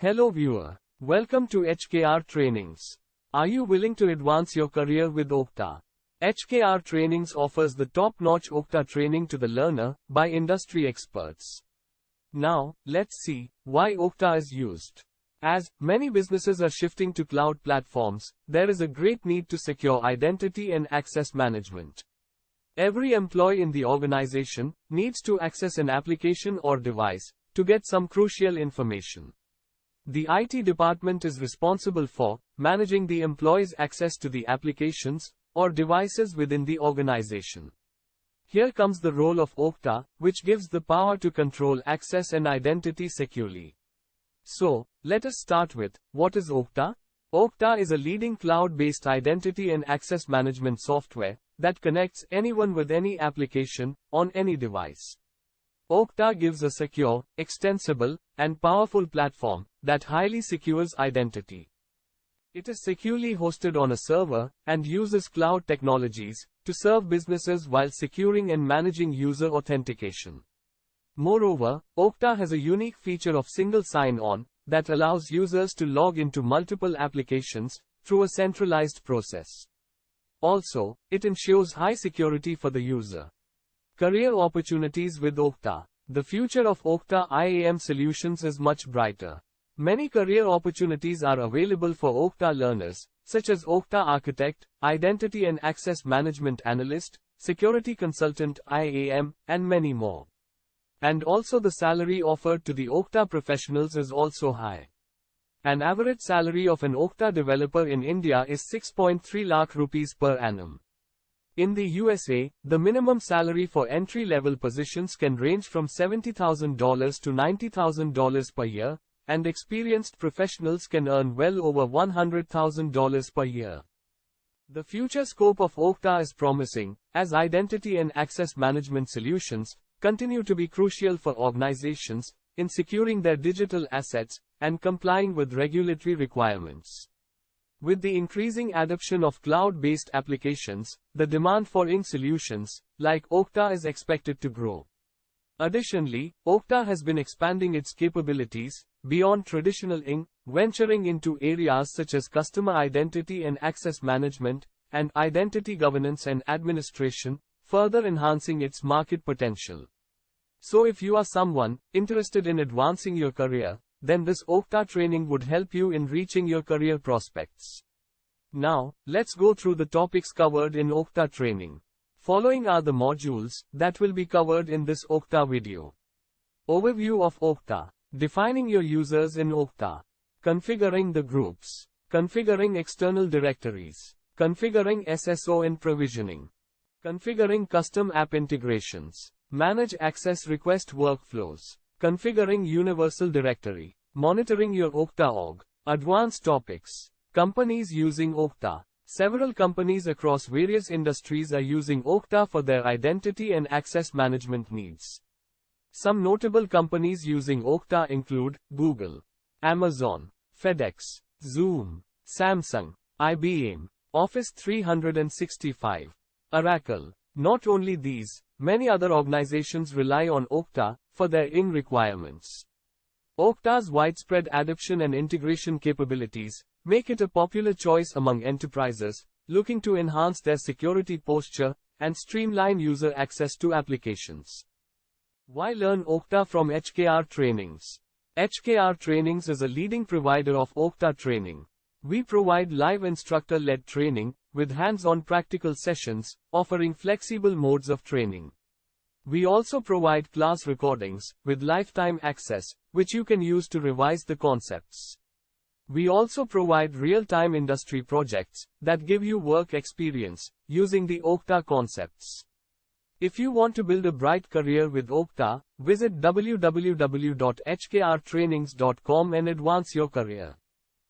Hello viewer. Welcome to HKR Trainings. Are you willing to advance your career with Okta? HKR Trainings offers the top-notch Okta training to the learner by industry experts. Now, let's see why Okta is used. As many businesses are shifting to cloud platforms, there is a great need to secure identity and access management. Every employee in the organization needs to access an application or device to get some crucial information. The IT department is responsible for managing the employees' access to the applications or devices within the organization. Here comes the role of Okta, which gives the power to control access and identity securely. So, let us start with, what is Okta? Okta is a leading cloud-based identity and access management software that connects anyone with any application on any device. Okta gives a secure, extensible, and powerful platform that highly secures identity. It is securely hosted on a server and uses cloud technologies to serve businesses while securing and managing user authentication. Moreover, Okta has a unique feature of single sign-on that allows users to log into multiple applications through a centralized process. Also, it ensures high security for the user. Career opportunities with Okta. The future of Okta IAM solutions is much brighter. Many career opportunities are available for Okta learners, such as Okta Architect, Identity and Access Management Analyst, Security Consultant IAM, and many more. And also the salary offered to the Okta professionals is also high. An average salary of an Okta developer in India is 6.3 lakh rupees per annum. In the USA, the minimum salary for entry-level positions can range from $70,000 to $90,000 per year, and experienced professionals can earn well over $100,000 per year. The future scope of Okta is promising, as identity and access management solutions continue to be crucial for organizations in securing their digital assets and complying with regulatory requirements. With the increasing adoption of cloud-based applications, the demand for ING solutions, like Okta, is expected to grow. Additionally, Okta has been expanding its capabilities beyond traditional ING, venturing into areas such as customer identity and access management, and identity governance and administration, further enhancing its market potential. So if you are someone interested in advancing your career, then this Okta training would help you in reaching your career prospects. Now, let's go through the topics covered in Okta training. Following are the modules that will be covered in this Okta video. Overview of Okta. Defining your users in Okta. Configuring the groups. Configuring external directories. Configuring SSO and provisioning. Configuring custom app integrations. Manage access request workflows. Configuring Universal Directory. Monitoring your Okta org. Advanced topics. Companies using Okta. Several companies across various industries are using Okta for their identity and access management needs. Some notable companies using Okta include Google, Amazon, FedEx, Zoom, Samsung, IBM, Office 365, Oracle. Not only these, many other organizations rely on Okta for their ING requirements. Okta's widespread adoption and integration capabilities make it a popular choice among enterprises looking to enhance their security posture and streamline user access to applications. Why learn Okta from HKR Trainings? HKR Trainings is a leading provider of Okta training. We provide live instructor-led training with hands-on practical sessions, offering flexible modes of training. We also provide class recordings with lifetime access, which you can use to revise the concepts. We also provide real-time industry projects that give you work experience using the Okta concepts. If you want to build a bright career with Okta, visit www.hkrtrainings.com and advance your career.